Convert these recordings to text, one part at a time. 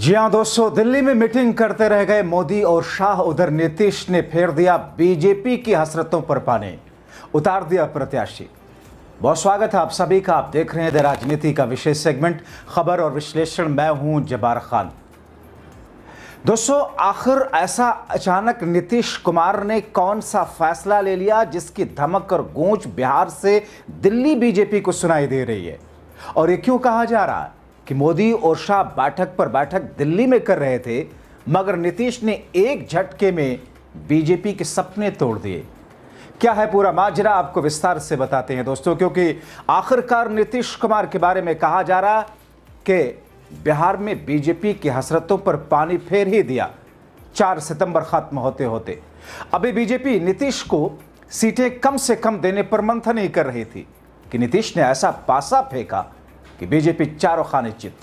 जी हां दोस्तों, दिल्ली में मीटिंग करते रह गए मोदी और शाह। उधर नीतीश ने फेर दिया बीजेपी की हसरतों पर पानी, उतार दिया प्रत्याशी। बहुत स्वागत है आप सभी का। आप देख रहे हैं द राजनीति का विशेष सेगमेंट खबर और विश्लेषण। मैं हूं जब्बार खान। दोस्तों, आखिर ऐसा अचानक नीतीश कुमार ने कौन सा फैसला ले लिया जिसकी धमक और गूंज बिहार से दिल्ली बीजेपी को सुनाई दे रही है? और ये क्यों कहा जा रहा है कि मोदी और शाह बैठक पर बैठक दिल्ली में कर रहे थे, मगर नीतीश ने एक झटके में बीजेपी के सपने तोड़ दिए? क्या है पूरा माजरा, आपको विस्तार से बताते हैं दोस्तों, क्योंकि आखिरकार नीतीश कुमार के बारे में कहा जा रहा कि बिहार में बीजेपी की हसरतों पर पानी फेर ही दिया। 4 सितंबर खत्म होते होते अभी बीजेपी नीतीश को सीटें कम से कम देने पर मंथन ही कर रही थी कि नीतीश ने ऐसा पासा फेंका कि बीजेपी चारों खाने चित।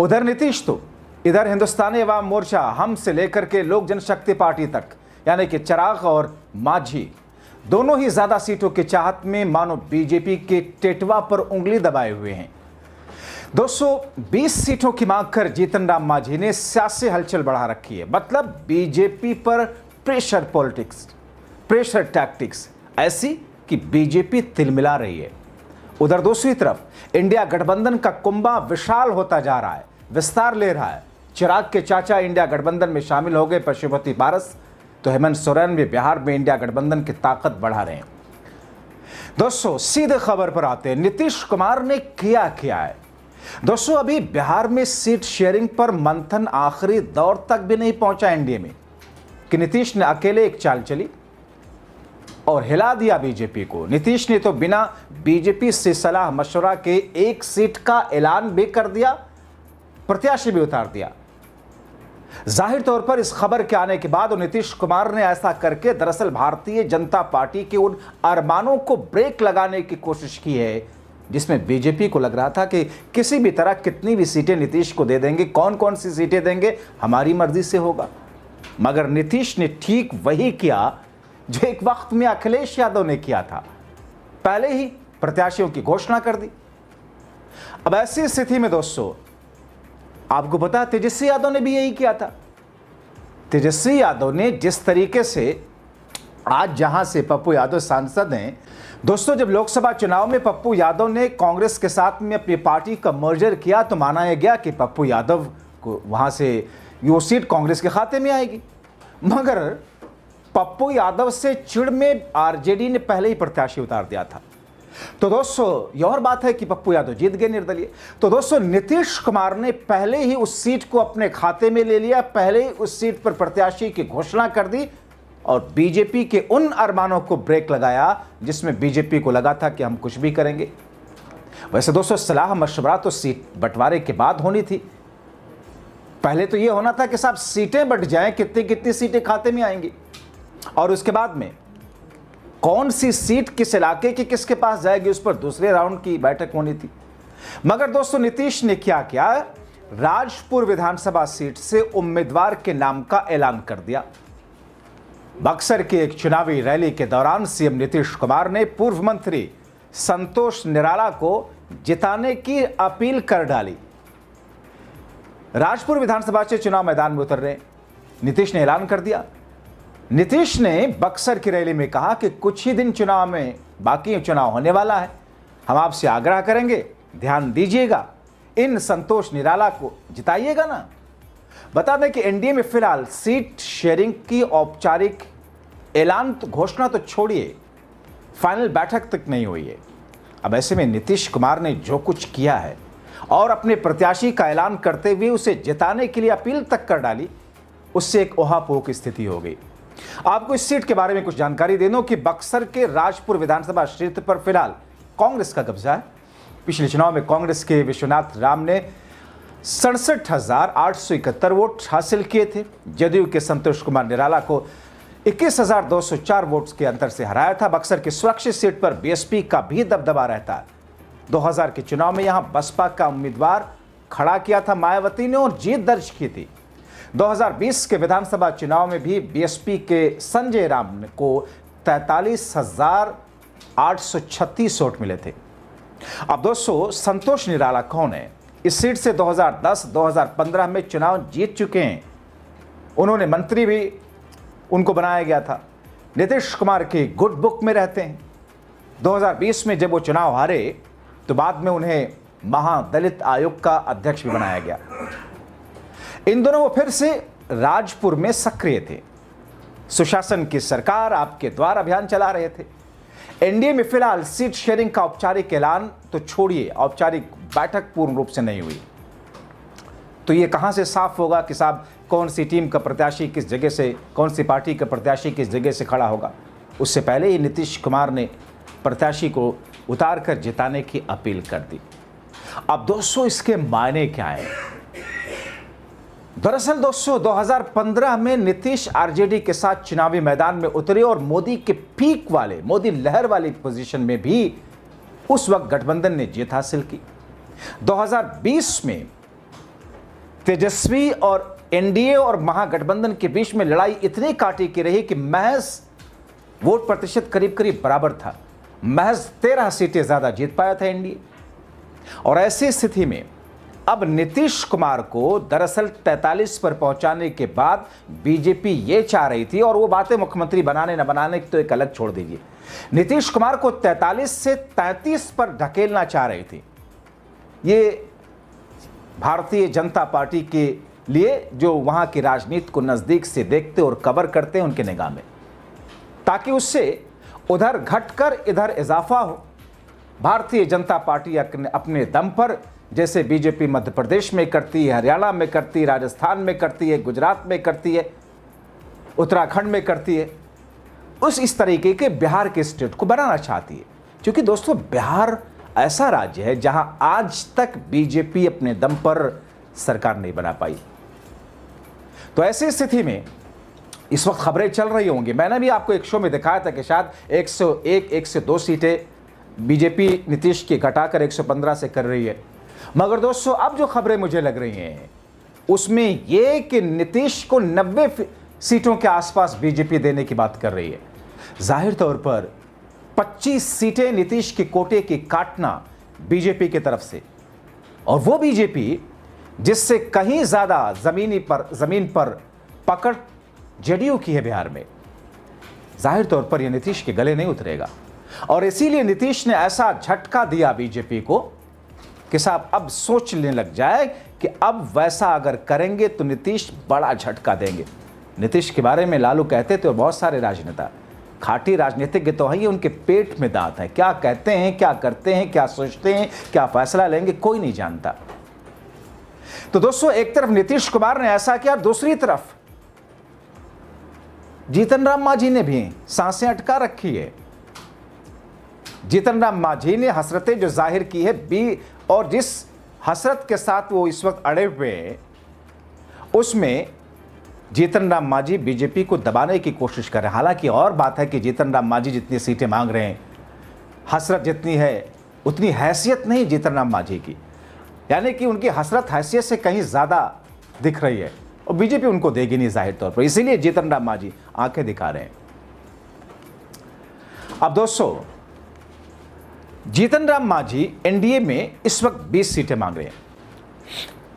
उधर नीतीश तो इधर हिंदुस्तानी अवाम मोर्चा हम से लेकर के लोक जनशक्ति पार्टी तक, यानी कि चिराग और मांझी दोनों ही ज्यादा सीटों की चाहत में मानो बीजेपी के टेटवा पर उंगली दबाए हुए हैं। 220 सीटों की मांग कर जीतन राम मांझी ने सियासी हलचल बढ़ा रखी है। मतलब बीजेपी पर प्रेशर पॉलिटिक्स, प्रेशर टैक्टिक्स ऐसी कि बीजेपी तिलमिला रही है। उधर दूसरी तरफ इंडिया गठबंधन का कुंभा विशाल होता जा रहा है, विस्तार ले रहा है। चिराग के चाचा इंडिया गठबंधन में शामिल हो गए, पशुपति पारस, तो हेमंत सोरेन भी बिहार में इंडिया गठबंधन की ताकत बढ़ा रहे हैं। दोस्तों, सीधे खबर पर आते हैं, नीतीश कुमार ने किया है। दोस्तों, अभी बिहार में सीट शेयरिंग पर मंथन आखिरी दौर तक भी नहीं पहुंचा एनडीए में कि नीतीश ने अकेले एक चाल चली और हिला दिया बीजेपी को। नीतीश ने तो बिना बीजेपी से सलाह मशवरा के एक सीट का ऐलान भी कर दिया, प्रत्याशी भी उतार दिया। जाहिर तौर पर इस खबर के आने के बाद नीतीश कुमार ने ऐसा करके दरअसल भारतीय जनता पार्टी के उन अरमानों को ब्रेक लगाने की कोशिश की है जिसमें बीजेपी को लग रहा था कि किसी भी तरह कितनी भी सीटें नीतीश को दे देंगे, कौन कौन सी सीटें देंगे हमारी मर्जी से होगा। मगर नीतीश ने ठीक वही किया जो एक वक्त में अखिलेश यादव ने किया था, पहले ही प्रत्याशियों की घोषणा कर दी। अब ऐसी स्थिति में दोस्तों, आपको पता है तेजस्वी यादव ने भी यही किया था। तेजस्वी यादव ने जिस तरीके से आज जहां से पप्पू यादव सांसद हैं, दोस्तों जब लोकसभा चुनाव में पप्पू यादव ने कांग्रेस के साथ में अपनी पार्टी का मर्जर किया तो माना यह गया कि पप्पू यादव को वहां से वो सीट कांग्रेस के खाते में आएगी। मगर पप्पू यादव से चिढ़ में आरजेडी ने पहले ही प्रत्याशी उतार दिया था। तो दोस्तों, यह और बात है कि पप्पू यादव जीत गए निर्दलीय। तो दोस्तों, नीतीश कुमार ने पहले ही उस सीट को अपने खाते में ले लिया, पहले ही उस सीट पर प्रत्याशी की घोषणा कर दी और बीजेपी के उन अरमानों को ब्रेक लगाया जिसमें बीजेपी को लगा था कि हम कुछ भी करेंगे। वैसे दोस्तों, सलाह मशवरा तो सीट बंटवारे के बाद होनी थी। पहले तो यह होना था कि साहब सीटें बंट जाएं, कितनी कितनी सीटें खाते में आएंगी, और उसके बाद में कौन सी सीट किस इलाके की किसके पास जाएगी उस पर दूसरे राउंड की बैठक होनी थी। मगर दोस्तों, नीतीश ने क्या किया, राजपुर विधानसभा सीट से उम्मीदवार के नाम का ऐलान कर दिया। बक्सर की एक चुनावी रैली के दौरान सीएम नीतीश कुमार ने पूर्व मंत्री संतोष निराला को जिताने की अपील कर डाली। राजपुर विधानसभा से चुनाव मैदान में उतर रहे नीतीश ने ऐलान कर दिया। नीतीश ने बक्सर की रैली में कहा कि कुछ ही दिन चुनाव में बाकी चुनाव होने वाला है, हम आपसे आग्रह करेंगे ध्यान दीजिएगा, इन संतोष निराला को जिताइएगा ना। बता दें कि एनडीए में फिलहाल सीट शेयरिंग की औपचारिक ऐलान तो घोषणा तो छोड़िए, फाइनल बैठक तक नहीं हुई है। अब ऐसे में नीतीश कुमार ने जो कुछ किया है और अपने प्रत्याशी का ऐलान करते हुए उसे जिताने के लिए अपील तक कर डाली, उससे एक ओहापोह की स्थिति हो गई। आपको इस सीट के बारे में कुछ जानकारी दे दूं कि बक्सर के राजपुर विधानसभा क्षेत्र पर फिलहाल कांग्रेस का कब्जा है। पिछले चुनाव में कांग्रेस के विश्वनाथ राम ने 67,871 वोट हासिल किए थे। जदयू के संतोष कुमार निराला को 21,204 वोट्स के अंतर से हराया था। बक्सर की सुरक्षित सीट पर बीएसपी का भी दबदबा रहता है। 2000 के चुनाव में यहां बसपा का उम्मीदवार खड़ा किया था मायावती ने और जीत दर्ज की थी। 2020 के विधानसभा चुनाव में भी बीएसपी के संजय राम को 43,836 वोट मिले थे। अब दोस्तों, संतोष निराला कौन है, इस सीट से 2010-2015 में चुनाव जीत चुके हैं। उन्होंने मंत्री भी उनको बनाया गया था। नीतीश कुमार की गुड बुक में रहते हैं। 2020 में जब वो चुनाव हारे तो बाद में उन्हें महादलित आयोग का अध्यक्ष भी बनाया गया। इन दोनों वो फिर से राजपुर में सक्रिय थे। सुशासन की सरकार आपके द्वार अभियान चला रहे थे। एनडीए में फिलहाल सीट शेयरिंग का औपचारिक ऐलान तो छोड़िए, औपचारिक बैठक पूर्ण रूप से नहीं हुई। तो ये कहां से साफ होगा कि साहब कौन सी टीम का प्रत्याशी किस जगह से, कौन सी पार्टी का प्रत्याशी किस जगह से खड़ा होगा। उससे पहले ही नीतीश कुमार ने प्रत्याशी को उतार कर जिताने की अपील कर दी। अब दोस्तों इसके मायने क्या है? दरअसल दोस्तों 2015 में नीतीश आरजेडी के साथ चुनावी मैदान में उतरे और मोदी के पीक वाले, मोदी लहर वाली पोजीशन में भी उस वक्त गठबंधन ने जीत हासिल की। 2020 में तेजस्वी और एनडीए और महागठबंधन के बीच में लड़ाई इतनी कांटे की रही कि महज वोट प्रतिशत करीब करीब बराबर था। महज 13 सीटें ज्यादा जीत पाया था एनडीए। और ऐसी स्थिति में अब नीतीश कुमार को दरअसल 43 पर पहुंचाने के बाद बीजेपी ये चाह रही थी, और वो बातें मुख्यमंत्री बनाने न बनाने की तो एक अलग छोड़ दीजिए, नीतीश कुमार को 43 से 33 पर ढकेलना चाह रही थी। ये भारतीय जनता पार्टी के लिए जो वहां की राजनीति को नजदीक से देखते और कवर करते हैं उनके निगाह में, ताकि उससे उधर घटकर इधर इजाफा हो। भारतीय जनता पार्टी अपने दम पर, जैसे बीजेपी मध्य प्रदेश में करती है, हरियाणा में करती है, राजस्थान में करती है, गुजरात में करती है, उत्तराखंड में करती है, इस तरीके के बिहार के स्टेट को बनाना चाहती है। क्योंकि दोस्तों बिहार ऐसा राज्य है जहां आज तक बीजेपी अपने दम पर सरकार नहीं बना पाई। तो ऐसी स्थिति में इस वक्त खबरें चल रही होंगी, मैंने भी आपको एक शो में दिखाया था कि शायद 102 सीटें बीजेपी नीतीश की घटाकर 115 से कर रही है। मगर दोस्तों अब जो खबरें मुझे लग रही हैं उसमें यह कि नीतीश को 90 सीटों के आसपास बीजेपी देने की बात कर रही है। जाहिर तौर पर 25 सीटें नीतीश के कोटे की काटना बीजेपी की तरफ से, और वो बीजेपी जिससे कहीं ज्यादा जमीन पर पकड़ जेडीयू की है बिहार में, जाहिर तौर पर यह नीतीश के गले नहीं उतरेगा। और इसीलिए नीतीश ने ऐसा झटका दिया बीजेपी को कि साहब अब सोचने लग जाए कि अब वैसा अगर करेंगे तो नीतीश बड़ा झटका देंगे। नीतीश के बारे में लालू कहते थे और बहुत सारे राजनेता, खाटी राजनीतिज्ञ तो है, उनके पेट में दांत है। क्या कहते हैं, क्या करते हैं, क्या सोचते हैं, क्या फैसला लेंगे, कोई नहीं जानता। तो दोस्तों एक तरफ नीतीश कुमार ने ऐसा किया, दूसरी तरफ जीतन राम मांझी ने भी सांसें अटका रखी है। जीतन राम मांझी ने हसरतें जो जाहिर की है और जिस हसरत के साथ वो इस वक्त अड़े हुए हैं, उसमें जीतन राम मांझी बीजेपी को दबाने की कोशिश कर रहे हैं। हालांकि और बात है कि जीतन राम मांझी जितनी सीटें मांग रहे हैं, हसरत जितनी है उतनी हैसियत नहीं जीतन राम मांझी की, यानी कि उनकी हसरत हैसियत से कहीं ज़्यादा दिख रही है और बीजेपी उनको देगी नहीं जाहिर तौर पर। इसीलिए जीतन राम मांझी आंखें दिखा रहे हैं। अब दोस्तों जीतन राम मांझी एनडीए में इस वक्त 20 सीटें मांग रहे हैं।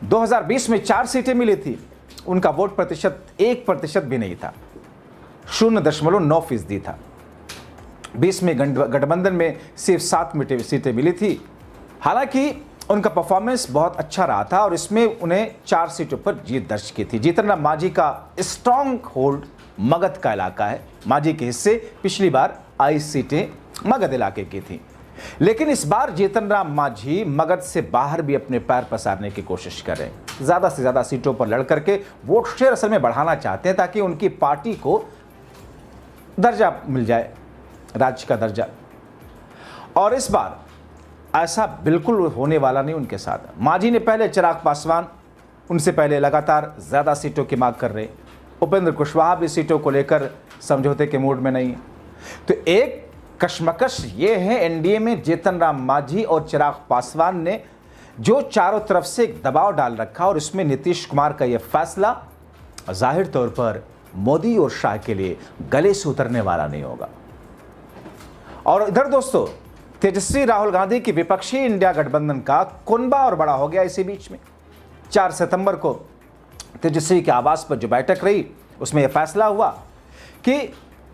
2020 में 4 सीटें मिली थी, उनका वोट प्रतिशत 1% भी नहीं था, 0.9% था। 20 में गठबंधन में सिर्फ 7 सीटें मिली थी। हालांकि उनका परफॉर्मेंस बहुत अच्छा रहा था और इसमें उन्हें 4 सीटों पर जीत दर्ज की थी। जीतन राम मांझी का स्ट्रॉन्ग होल्ड मगध का इलाका है। मांझी के हिस्से पिछली बार 22 सीटें मगध इलाके की थी, लेकिन इस बार जीतन राम मांझी मगध से बाहर भी अपने पैर पसारने की कोशिश कर रहे हैं। ज्यादा से ज्यादा सीटों पर लड़ करके वोट शेयर असल में बढ़ाना चाहते हैं ताकि उनकी पार्टी को दर्जा मिल जाए, राज्य का दर्जा। और इस बार ऐसा बिल्कुल होने वाला नहीं उनके साथ। मांझी ने पहले चिराग पासवान, उनसे पहले लगातार ज्यादा सीटों की मांग कर रहे। उपेंद्र कुशवाहा भी सीटों को लेकर समझौते के मूड में नहीं है। तो एक कशमकश ये है एनडीए में जीतन राम मांझी और चिराग पासवान ने जो चारों तरफ से एक दबाव डाल रखा, और इसमें नीतीश कुमार का यह फैसला जाहिर तौर पर मोदी और शाह के लिए गले से उतरने वाला नहीं होगा। और इधर दोस्तों तेजस्वी राहुल गांधी की विपक्षी इंडिया गठबंधन का कुनबा और बड़ा हो गया इसी बीच में। 4 सितंबर को तेजस्वी के आवास पर जो बैठक रही उसमें यह फैसला हुआ कि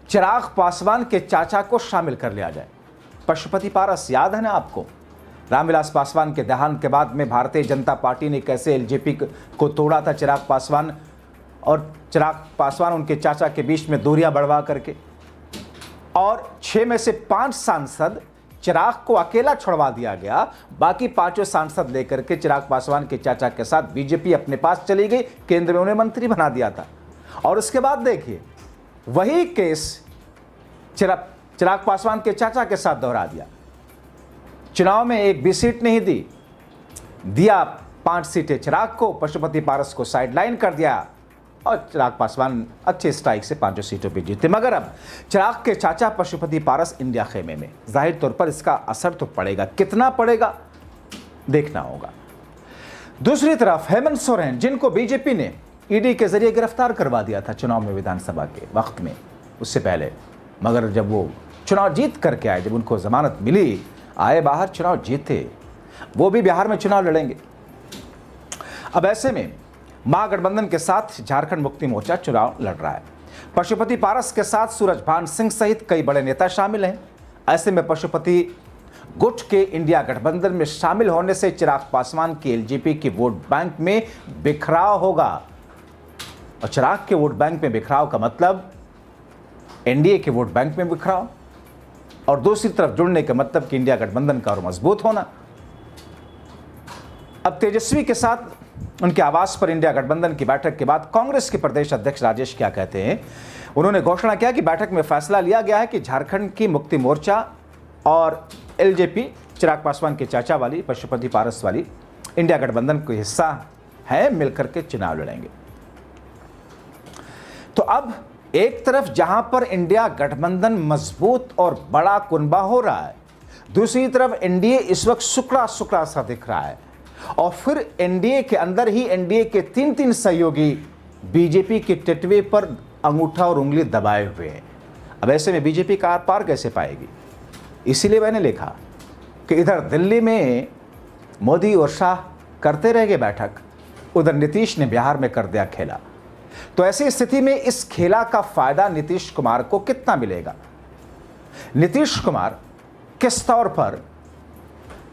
चिराग पासवान के चाचा को शामिल कर लिया जाए। पशुपति पारस याद है ना आपको? रामविलास पासवान के देहांत के बाद में भारतीय जनता पार्टी ने कैसे एलजेपी को तोड़ा था। चिराग पासवान उनके चाचा के बीच में दूरियां बढ़वा करके, और 6 में से 5 सांसद चिराग को अकेला छुड़वा दिया गया। बाकी 5 सांसद लेकर के चिराग पासवान के चाचा के साथ बीजेपी अपने पास चली गई, केंद्र में उन्हें मंत्री बना दिया था। और उसके बाद देखिए वही केस चिराग पासवान के चाचा के साथ दोहरा दिया। चुनाव में एक भी सीट नहीं दिया 5 सीटें चिराग को, पशुपति पारस को साइडलाइन कर दिया और चिराग पासवान अच्छे स्ट्राइक से 5 सीटों पे जीते। मगर अब चिराग के चाचा पशुपति पारस इंडिया खेमे में, जाहिर तौर पर इसका असर तो पड़ेगा, कितना पड़ेगा देखना होगा। दूसरी तरफ हेमंत सोरेन, जिनको बीजेपी ने ईडी के जरिए गिरफ्तार करवा दिया था चुनाव में, विधानसभा के वक्त में, उससे पहले, मगर जब वो चुनाव जीत करके आए, जब उनको जमानत मिली, आए बाहर, चुनाव जीते, वो भी बिहार में चुनाव लड़ेंगे। अब ऐसे में महागठबंधन के साथ झारखंड मुक्ति मोर्चा चुनाव लड़ रहा है। पशुपति पारस के साथ सूरजभान सिंह सहित कई बड़े नेता शामिल हैं। ऐसे में पशुपति गुट के इंडिया गठबंधन में शामिल होने से चिराग पासवान की एलजेपी के वोट बैंक में बिखराव होगा। और चिराग के वोट बैंक में बिखराव का मतलब एनडीए के वोट बैंक में बिखराव, और दूसरी तरफ जुड़ने का मतलब कि इंडिया गठबंधन का और मजबूत होना। अब तेजस्वी के साथ उनके आवास पर इंडिया गठबंधन की बैठक के बाद कांग्रेस के प्रदेश अध्यक्ष राजेश क्या कहते हैं? उन्होंने घोषणा किया कि बैठक में फैसला लिया गया है कि झारखंड की मुक्ति मोर्चा और एलजेपी, चिराग पासवान के चाचा वाली, पशुपति पारस वाली इंडिया गठबंधन का हिस्सा है, मिलकर के चुनाव लड़ेंगे। तो अब एक तरफ जहां पर इंडिया गठबंधन मजबूत और बड़ा कुनबा हो रहा है, दूसरी तरफ एनडीए इस वक्त सुकड़ा सुकड़ा सा दिख रहा है, और फिर एनडीए के अंदर ही एनडीए के 3 सहयोगी बीजेपी के टिटवे पर अंगूठा और उंगली दबाए हुए हैं। अब ऐसे में बीजेपी का आर पार कैसे पाएगी? इसीलिए मैंने लिखा कि इधर दिल्ली में मोदी और शाह करते रह गए बैठक, उधर नीतीश ने बिहार में कर दिया खेला। तो ऐसी स्थिति में इस खेला का फायदा नीतीश कुमार को कितना मिलेगा? नीतीश कुमार किस तौर पर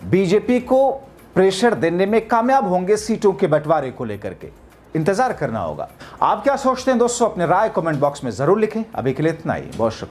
बीजेपी को प्रेशर देने में कामयाब होंगे सीटों के बंटवारे को लेकर के? इंतजार करना होगा। आप क्या सोचते हैं दोस्तों? अपने राय कमेंट बॉक्स में जरूर लिखें। अभी के लिए इतना ही, बहुत शुक्रिया।